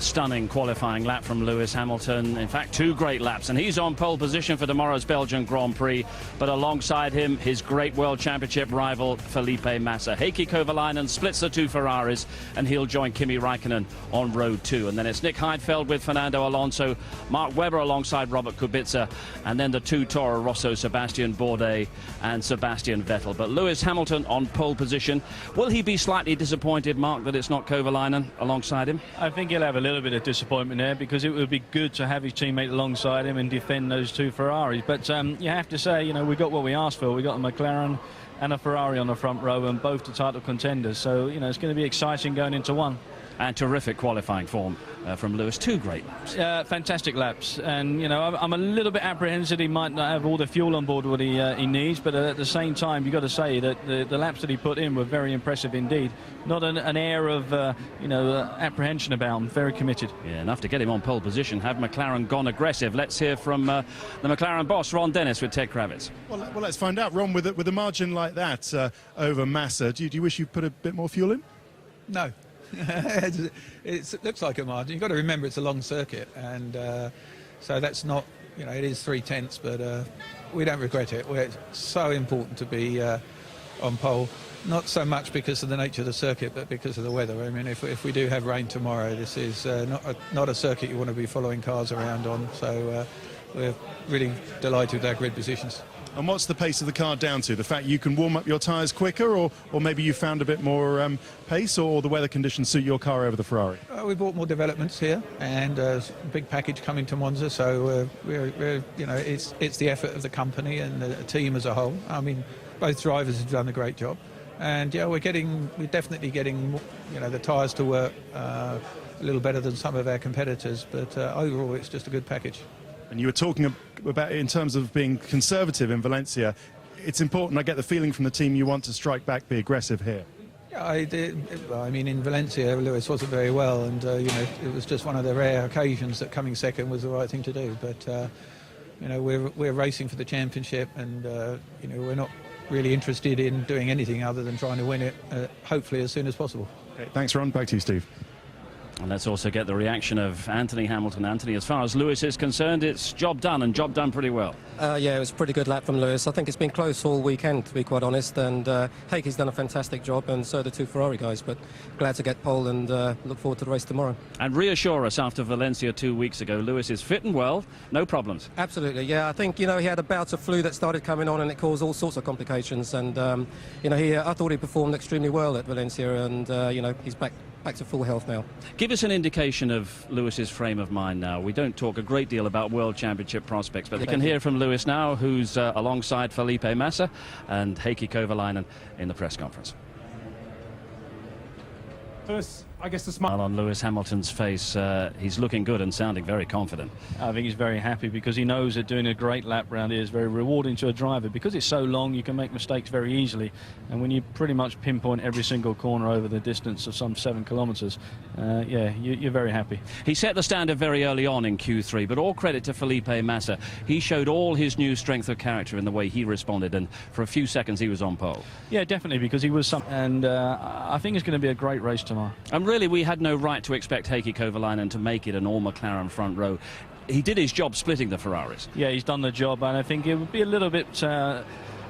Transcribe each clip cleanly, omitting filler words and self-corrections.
stunning qualifying lap from Lewis Hamilton. In fact, 2 great laps, and he's on pole position for tomorrow's Belgian Grand Prix. But alongside him, his great World Championship rival Felipe Massa. Heikki Kovalainen splits the 2 Ferraris, and he'll join Kimi Raikkonen on row 2. And then it's Nick Heidfeld with Fernando Alonso, Mark Webber alongside Robert Kubica, and then the 2 Toro Rosso, Sebastian Bourdais and Sebastian Vettel. But Lewis Hamilton on pole position. Will he be slightly disappointed, Mark, that it's not Kovalainen alongside him? I think he'll have a little bit of disappointment there, because it would be good to have his teammate alongside him and defend those 2 Ferraris. But you have to say, you know, we got what we asked for. We got a McLaren and a Ferrari on the front row, and both the title contenders. So, you know, it's going to be exciting going into one. And terrific qualifying form from Lewis. 2 great laps. Fantastic laps. And, you know, I'm a little bit apprehensive he might not have all the fuel on board what he needs. But at the same time, you've got to say that the laps that he put in were very impressive indeed. Not an air of, you know, apprehension about him. Very committed. Yeah, enough to get him on pole position. Have McLaren gone aggressive? Let's hear from the McLaren boss, Ron Dennis, with Ted Kravitz. Well, let's find out. Ron, with a margin like that over Massa, do you wish you put a bit more fuel in? No. It looks like a margin. You've got to remember it's a long circuit, and so that's not, you know, it is 3/10, but we don't regret it. It's so important to be on pole, not so much because of the nature of the circuit, but because of the weather. I mean, if we do have rain tomorrow, this is not a circuit you want to be following cars around on. So we're really delighted with our grid positions. And what's the pace of the car down to? The fact you can warm up your tyres quicker, or maybe you found a bit more pace, or the weather conditions suit your car over the Ferrari? We bought more developments here, and a big package coming to Monza. So we're you know, it's the effort of the company and the team as a whole. I mean, both drivers have done a great job, and yeah, we're definitely getting, you know, the tyres to work a little better than some of our competitors. But overall, it's just a good package. And you were talking about, in terms of being conservative in Valencia, it's important, I get the feeling from the team, you want to strike back, be aggressive here. Yeah, I did. I mean, in Valencia, Lewis wasn't very well, and you know, it was just one of the rare occasions that coming second was the right thing to do. But you know, we're racing for the championship, and you know, we're not really interested in doing anything other than trying to win it, hopefully as soon as possible. Okay, thanks, Ron. Back to you, Steve. And let's also get the reaction of Anthony Hamilton. Anthony, as far as Lewis is concerned, it's job done, and job done pretty well. Yeah, it was a pretty good lap from Lewis. I think it's been close all weekend, to be quite honest, and Heikki's done a fantastic job, and so the 2 Ferrari guys, but glad to get pole, and look forward to the race tomorrow. And reassure us, after Valencia 2 weeks ago, Lewis is fit and well, no problems. Absolutely, yeah. I think, you know, he had a bout of flu that started coming on, and it caused all sorts of complications, and you know, I thought he performed extremely well at Valencia, and you know, he's back to full health now. Give us an indication of Lewis's frame of mind now. We don't talk a great deal about World Championship prospects, but we can hear from Lewis now, who's alongside Felipe Massa and Heikki Kovalainen in the press conference. First, I guess the smile on Lewis Hamilton's face, he's looking good and sounding very confident. I think he's very happy, because he knows that doing a great lap round here is very rewarding to a driver. Because it's so long, you can make mistakes very easily, and when you pretty much pinpoint every single corner over the distance of some 7 kilometres, yeah, you're very happy. He set the standard very early on in Q3, but all credit to Felipe Massa. He showed all his new strength of character in the way he responded, and for a few seconds he was on pole. Yeah, definitely, because he was and I think it's going to be a great race tomorrow. And really, we had no right to expect Heikki Kovalainen to make it an all-McLaren front row. He did his job splitting the Ferraris. Yeah, he's done the job, and I think it would be a little bit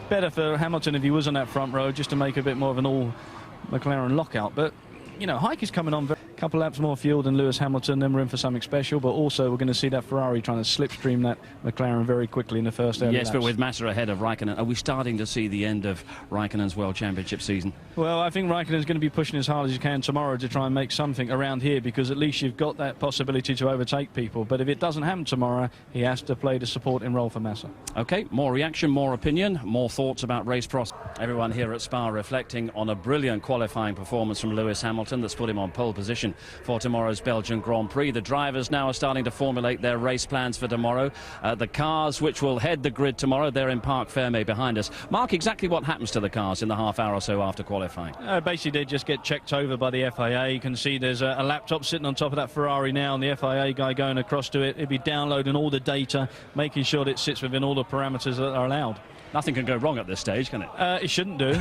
better for Hamilton if he was on that front row, just to make a bit more of an all-McLaren lockout. But, you know, Heikki's coming on a couple laps more fuel than Lewis Hamilton, then we're in for something special. But also we're going to see that Ferrari trying to slipstream that McLaren very quickly in the first early laps. Yes, but with Massa ahead of Raikkonen, are we starting to see the end of Raikkonen's World Championship season? Well, I think Raikkonen's going to be pushing as hard as he can tomorrow to try and make something around here, because at least you've got that possibility to overtake people. But if it doesn't happen tomorrow, he has to play the supporting role for Massa. OK, more reaction, more opinion, more thoughts about race prospects. Everyone here at Spa reflecting on a brilliant qualifying performance from Lewis Hamilton that's put him on pole position for tomorrow's Belgian Grand Prix. The drivers now are starting to formulate their race plans for tomorrow. The cars which will head the grid tomorrow, they're in Parc Fermé behind us. Mark, exactly what happens to the cars in the half hour or so after qualifying? Basically, they just get checked over by the FIA. You can see there's a laptop sitting on top of that Ferrari now, and the FIA guy going across to it. He'll be downloading all the data, making sure that it sits within all the parameters that are allowed. Nothing can go wrong at this stage, can it? It shouldn't do.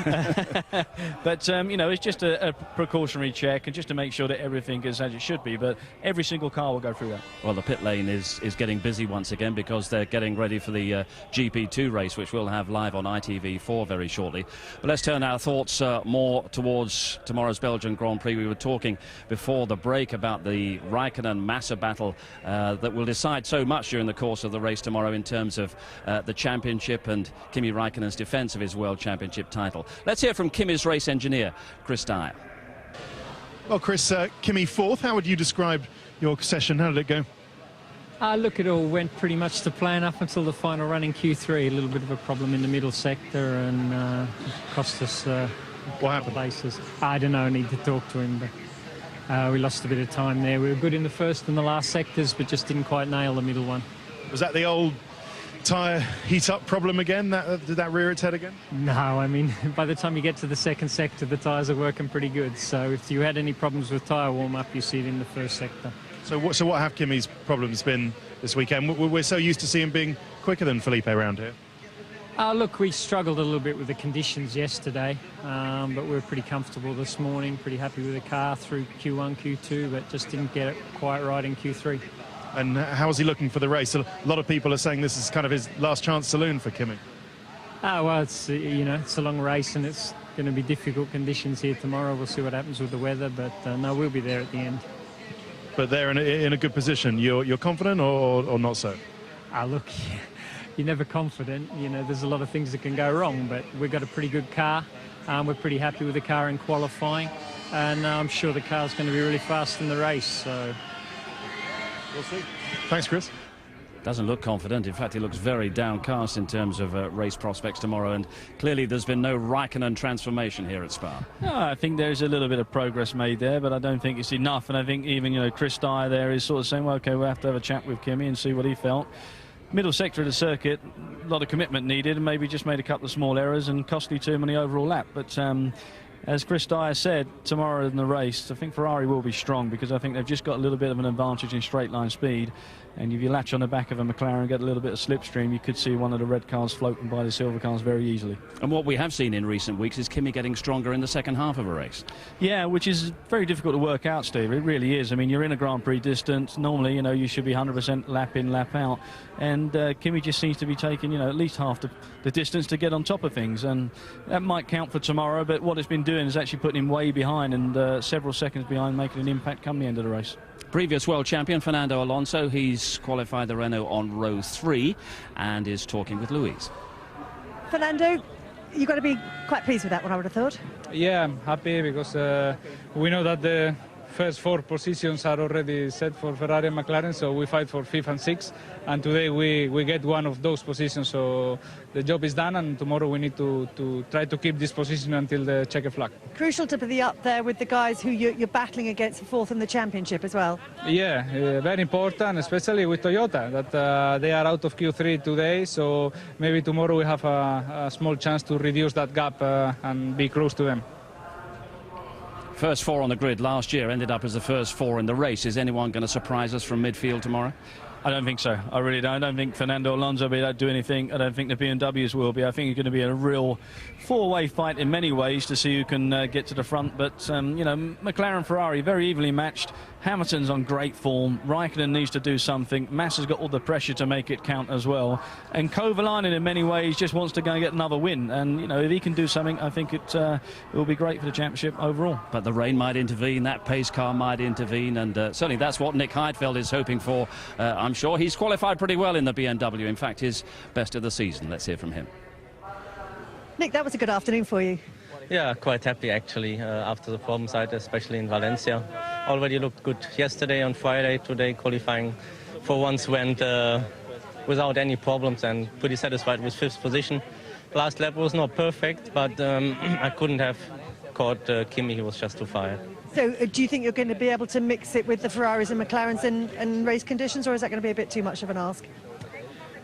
But, you know, it's just a precautionary check, and just to make sure that everything everything is as it should be, but every single car will go through that. Well, the pit lane is getting busy once again because they're getting ready for the GP2 race, which we'll have live on ITV4 very shortly. But let's turn our thoughts more towards tomorrow's Belgian Grand Prix. We were talking before the break about the Raikkonen-Massa battle that will decide so much during the course of the race tomorrow in terms of the championship and Kimi Raikkonen's defence of his World Championship title. Let's hear from Kimi's race engineer, Chris Dyer. Well, Chris, Kimi fourth. How would you describe your session? How did it go? Look, it all went pretty much to plan up until the final run in Q3. A little bit of a problem in the middle sector and cost us What happened? places. I don't know, I need to talk to him, but we lost a bit of time there. We were good in the first and the last sectors, but just didn't quite nail the middle one. Was that the old tyre heat-up problem again? Did that rear its head again? No, I mean, by the time you get to the second sector, the tyres are working pretty good. So if you had any problems with tyre warm-up, you see it in the first sector. So what have Kimi's problems been this weekend? We're so used to seeing him being quicker than Felipe around here. Look, we struggled a little bit with the conditions yesterday, but we were pretty comfortable this morning, pretty happy with the car through Q1, Q2, but just didn't get it quite right in Q3. And how is he looking for the race? A lot of people are saying this is kind of his last chance saloon for Kimi. Well, it's it's a long race and it's going to be difficult conditions here tomorrow. We'll see what happens with the weather, but no, we'll be there at the end. But they're in a good position. You're confident or not so? Look, you're never confident. There's a lot of things that can go wrong, but we've got a pretty good car. We're pretty happy with the car in qualifying, and I'm sure the car's going to be really fast in the race. So we'll see. Thanks, Chris. Doesn't look confident. In fact, he looks very downcast in terms of race prospects tomorrow, and clearly there's been no Raikkonen transformation here at Spa. No, I think there's a little bit of progress made there, but I don't think it's enough. And I think even Chris Dyer there is sort of saying, well, OK, we'll have to have a chat with Kimi and see what he felt. Middle sector of the circuit, a lot of commitment needed, and maybe just made a couple of small errors and costly to him on the overall lap. But as Chris Dyer said, tomorrow in the race, I think Ferrari will be strong because I think they've just got a little bit of an advantage in straight line speed. And if you latch on the back of a McLaren and get a little bit of slipstream, you could see one of the red cars floating by the silver cars very easily. And what we have seen in recent weeks is Kimi getting stronger in the second half of a race. Yeah, which is very difficult to work out, Steve. It really is. I mean, you're in a Grand Prix distance. Normally, you should be 100% lap in, lap out. And Kimi just seems to be taking, at least half the distance to get on top of things. And that might count for tomorrow, but what it's been doing is actually putting him way behind and several seconds behind, making an impact come the end of the race. Previous world champion Fernando Alonso, he's qualified the Renault on row 3 and is talking with Louise. Fernando, you've got to be quite pleased with that one, I would have thought. Yeah, I'm happy because we know that the first 4 positions are already set for Ferrari and McLaren, so we fight for 5th and 6th, and today we get one of those positions, so the job is done, and tomorrow we need to try to keep this position until the checker flag. Crucial to be up there with the guys who you're battling against for 4th in the championship as well. Yeah, very important, especially with Toyota, that they are out of Q3 today, so maybe tomorrow we have a small chance to reduce that gap and be close to them. First 4 on the grid last year ended up as the first 4 in the race. Is anyone going to surprise us from midfield tomorrow? I don't think so. I really don't. I don't think Fernando Alonso will be able to do anything. I don't think the BMWs will be. I think it's going to be a real 4-way fight in many ways to see who can get to the front. But, McLaren, Ferrari, very evenly matched. Hamilton's on great form. Raikkonen needs to do something. Massa's got all the pressure to make it count as well. And Kovalainen, in many ways, just wants to go and get another win. And, if he can do something, I think it will be great for the championship overall. But the rain might intervene, that pace car might intervene, and certainly that's what Nick Heidfeld is hoping for. I'm sure he's qualified pretty well in the BMW. In fact, his best of the season. Let's hear from him. Nick, that was a good afternoon for you. Yeah, quite happy actually after the problem side, especially in Valencia. Already looked good yesterday on Friday. Today qualifying for once went without any problems and pretty satisfied with 5th position. Last lap was not perfect, but I couldn't have caught Kimi. He was just too far. So do you think you're going to be able to mix it with the Ferraris and McLarens in race conditions, or is that going to be a bit too much of an ask?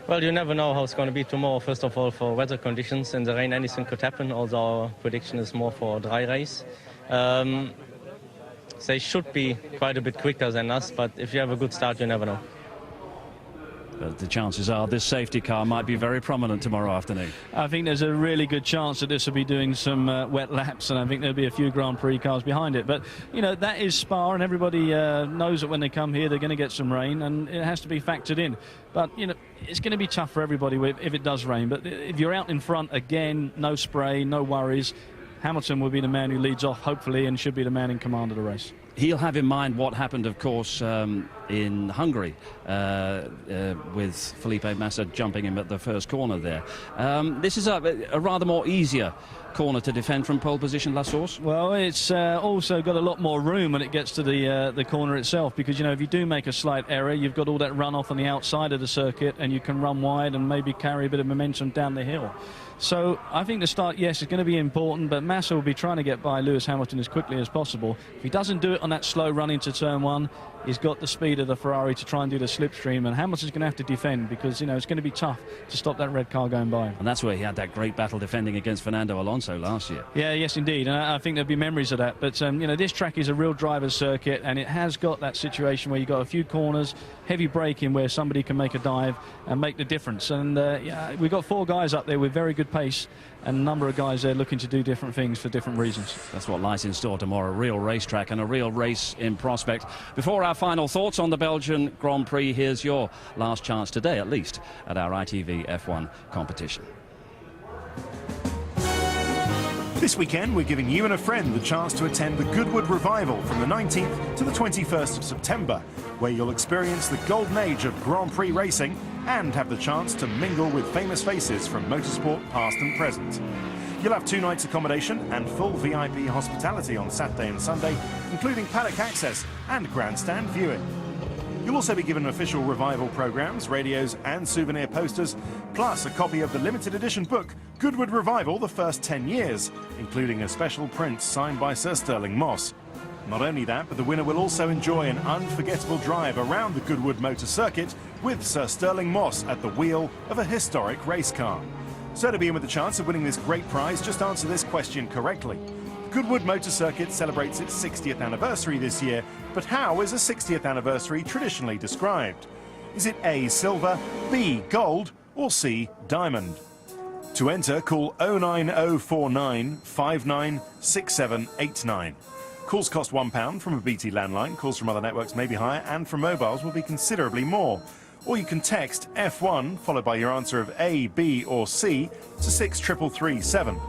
Well, you never know how it's going to be tomorrow. First of all, for weather conditions. In the rain, anything could happen. Although our prediction is more for a dry race. They should be quite a bit quicker than us, but if you have a good start, you never know. But the chances are this safety car might be very prominent tomorrow afternoon. I think there's a really good chance that this will be doing some wet laps, and I think there'll be a few Grand Prix cars behind it. But, you know, that is Spa, and everybody knows that when they come here, they're going to get some rain, and it has to be factored in. But, you know, it's going to be tough for everybody if it does rain. But if you're out in front, again, no spray, no worries. Hamilton will be the man who leads off, hopefully, and should be the man in command of the race. He'll have in mind what happened, of course, in Hungary with Felipe Massa jumping him at the first corner there. This is a rather more easier corner to defend from pole position, La Source. Well, it's also got a lot more room when it gets to the corner itself, because, you know, if you do make a slight error, you've got all that runoff on the outside of the circuit, and you can run wide and maybe carry a bit of momentum down the hill. So I think the start, yes, is going to be important, but Massa will be trying to get by Lewis Hamilton as quickly as possible. If he doesn't do it on that slow run into turn one, he's got the speed of the Ferrari to try and do the slipstream, and Hamilton's going to have to defend, because, you know, it's going to be tough to stop that red car going by. And that's where he had that great battle defending against Fernando Alonso last year. Yeah, yes, indeed, and I think there'll be memories of that. But, you know, this track is a real driver's circuit, and it has got that situation where you've got a few corners, heavy braking where somebody can make a dive and make the difference. And, yeah, we've got 4 guys up there with very good pace, and a number of guys there looking to do different things for different reasons. That's what lies in store tomorrow, a real racetrack and a real race in prospect. Before our final thoughts on the Belgian Grand Prix, here's your last chance today, at least, at our ITV F1 competition. This weekend, we're giving you and a friend the chance to attend the Goodwood Revival from the 19th to the 21st of September, where you'll experience the golden age of Grand Prix racing and have the chance to mingle with famous faces from motorsport past and present. You'll have 2 nights accommodation and full VIP hospitality on Saturday and Sunday, including paddock access and grandstand viewing. You'll also be given official Revival programmes, radios and souvenir posters, plus a copy of the limited edition book Goodwood Revival, the First 10 Years, including a special print signed by Sir Stirling Moss. Not only that, but the winner will also enjoy an unforgettable drive around the Goodwood Motor Circuit with Sir Stirling Moss at the wheel of a historic race car. So to be in with the chance of winning this great prize, just answer this question correctly. Goodwood Motor Circuit celebrates its 60th anniversary this year, but how is a 60th anniversary traditionally described? Is it A, silver, B, gold, or C, diamond? To enter, call 09049 596789. Calls cost £1 from a BT landline. Calls from other networks may be higher, and from mobiles will be considerably more. Or you can text F1 followed by your answer of A, B or C to 63337.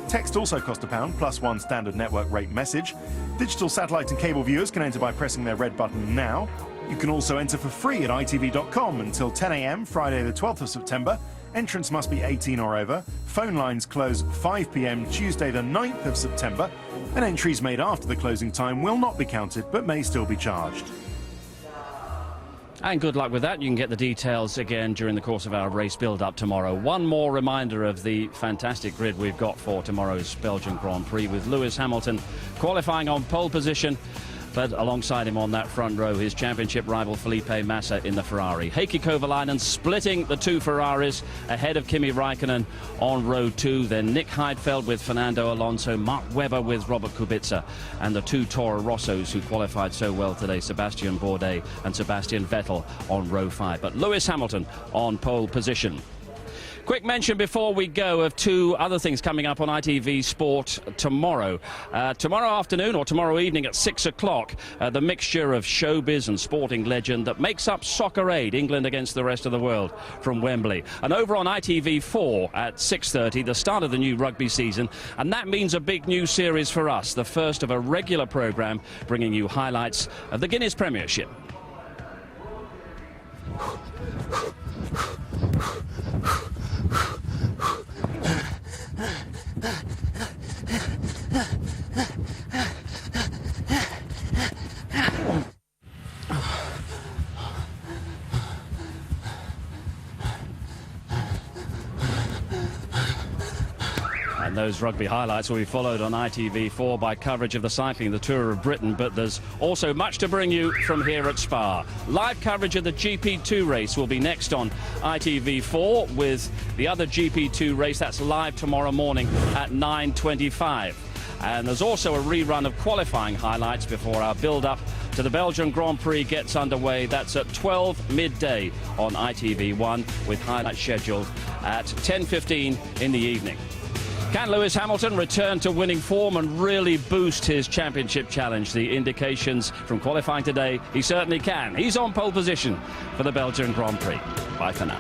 Text also costs £1 plus 1 standard network rate message. Digital satellite and cable viewers can enter by pressing their red button now. You can also enter for free at itv.com until 10 a.m. Friday the 12th of September. Entrance must be 18 or over. Phone lines close 5 p.m. Tuesday the 9th of September. And entries made after the closing time will not be counted but may still be charged. And good luck with that. You can get the details again during the course of our race build-up tomorrow. One more reminder of the fantastic grid we've got for tomorrow's Belgian Grand Prix, with Lewis Hamilton qualifying on pole position, but alongside him on that front row, his championship rival Felipe Massa in the Ferrari. Heikki Kovalainen splitting the 2 Ferraris ahead of Kimi Raikkonen on row 2. Then Nick Heidfeld with Fernando Alonso, Mark Webber with Robert Kubica, and the 2 Toro Rossos who qualified so well today, Sebastian Bourdais and Sebastian Vettel on row 5. But Lewis Hamilton on pole position. Quick mention before we go of 2 other things coming up on ITV Sport tomorrow. Tomorrow afternoon or tomorrow evening at 6 o'clock, the mixture of showbiz and sporting legend that makes up Soccer Aid, England against the rest of the world from Wembley. And over on ITV4 at 6:30, the start of the new rugby season. And that means a big new series for us, the first of a regular programme bringing you highlights of the Guinness Premiership. And those rugby highlights will be followed on ITV4 by coverage of the cycling, the Tour of Britain. But there's also much to bring you from here at Spa. Live coverage of the GP2 race will be next on ITV4 with the other GP2 race. That's live tomorrow morning at 9:25. And there's also a rerun of qualifying highlights before our build-up to the Belgian Grand Prix gets underway. That's at 12 midday on ITV1, with highlights scheduled at 10:15 in the evening. Can Lewis Hamilton return to winning form and really boost his championship challenge? The indications from qualifying today, he certainly can. He's on pole position for the Belgian Grand Prix. Bye for now.